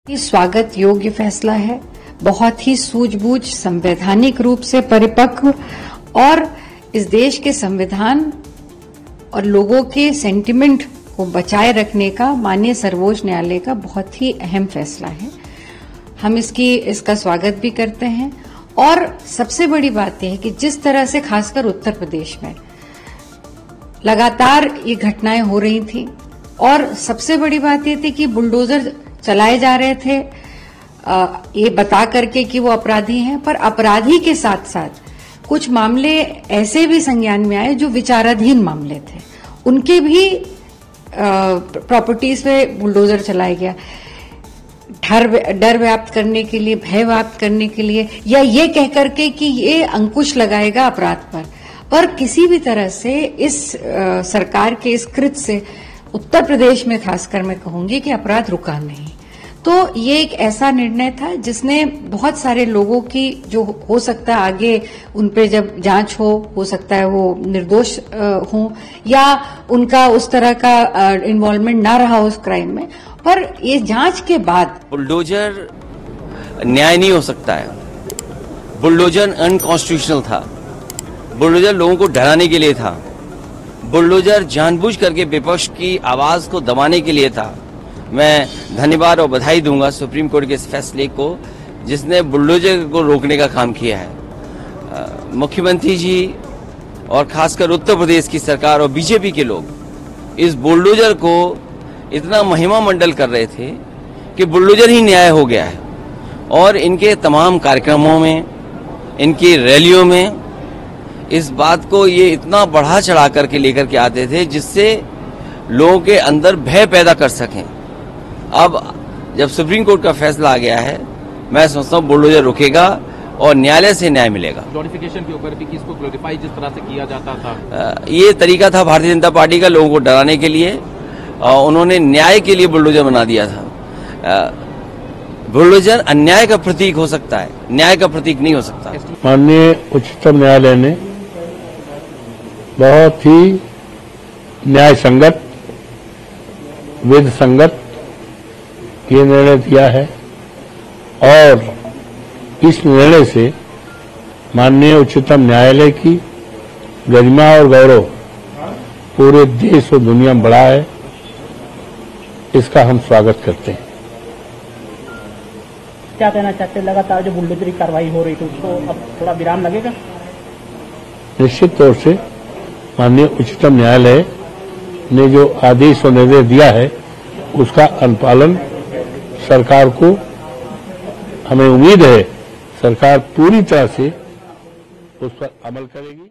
स्वागत योग्य फैसला है, बहुत ही सूझबूझ, संवैधानिक रूप से परिपक्व और इस देश के संविधान और लोगों के सेंटिमेंट को बचाए रखने का माननीय सर्वोच्च न्यायालय का बहुत ही अहम फैसला है। हम इसका स्वागत भी करते हैं और सबसे बड़ी बात यह है कि जिस तरह से खासकर उत्तर प्रदेश में लगातार ये घटनाएं हो रही थी और सबसे बड़ी बात ये थी कि बुलडोजर चलाए जा रहे थे ये बता करके कि वो अपराधी हैं, पर अपराधी के साथ साथ कुछ मामले ऐसे भी संज्ञान में आए जो विचाराधीन मामले थे, उनके भी प्रॉपर्टीज पे बुलडोजर चलाया गया डर व्याप्त करने के लिए, भय व्याप्त करने के लिए, या ये कह करके कि ये अंकुश लगाएगा अपराध पर किसी भी तरह से इस सरकार के इस कृत्य से उत्तर प्रदेश में खासकर मैं कहूंगी कि अपराध रुका नहीं। तो ये एक ऐसा निर्णय था जिसने बहुत सारे लोगों की जो हो सकता है आगे उन पे जब जांच हो सकता है वो निर्दोष हो या उनका उस तरह का इन्वॉल्वमेंट ना रहा उस क्राइम में, पर ये जांच के बाद बुलडोजर न्याय नहीं हो सकता है। बुलडोजर अनकॉन्स्टिट्यूशनल था। बुलडोजर लोगों को डराने के लिए था। बुलडोजर जानबूझ करके विपक्ष की आवाज को दबाने के लिए था। मैं धन्यवाद और बधाई दूंगा सुप्रीम कोर्ट के इस फैसले को जिसने बुलडोजर को रोकने का काम किया है। मुख्यमंत्री जी और खासकर उत्तर प्रदेश की सरकार और बीजेपी के लोग इस बुलडोजर को इतना महिमा मंडल कर रहे थे कि बुलडोजर ही न्याय हो गया है और इनके तमाम कार्यक्रमों में, इनकी रैलियों में इस बात को ये इतना बढ़ा चढ़ा करके लेकर के आते थे जिससे लोगों के अंदर भय पैदा कर सकें। अब जब सुप्रीम कोर्ट का फैसला आ गया है, मैं समझता हूँ बुलडोजर रुकेगा और न्यायालय से न्याय मिलेगा। ग्लोरिफिकेशन के ऊपर भी किसको ग्लोरीफाई जिस तरह से किया जाता था, ये तरीका था भारतीय जनता पार्टी का लोगों को डराने के लिए। उन्होंने न्याय के लिए बुलडोजर बना दिया था। बुलडोजर अन्याय का प्रतीक हो सकता है, न्याय का प्रतीक नहीं हो सकता। माननीय उच्चतम न्यायालय ने बहुत ही न्याय संगत, विधि संगत ये निर्णय दिया है और इस निर्णय से माननीय उच्चतम न्यायालय की गरिमा और गौरव पूरे देश और दुनिया में बढ़ा है। इसका हम स्वागत करते हैं। क्या कहना चाहते हैं, लगातार जो बुलडोजर की कार्रवाई हो रही थी उसको अब थोड़ा विराम लगेगा? निश्चित तौर से माननीय उच्चतम न्यायालय ने जो आदेश और निर्देश दिया है उसका अनुपालन सरकार को, हमें उम्मीद है सरकार पूरी तरह से उस पर अमल करेगी।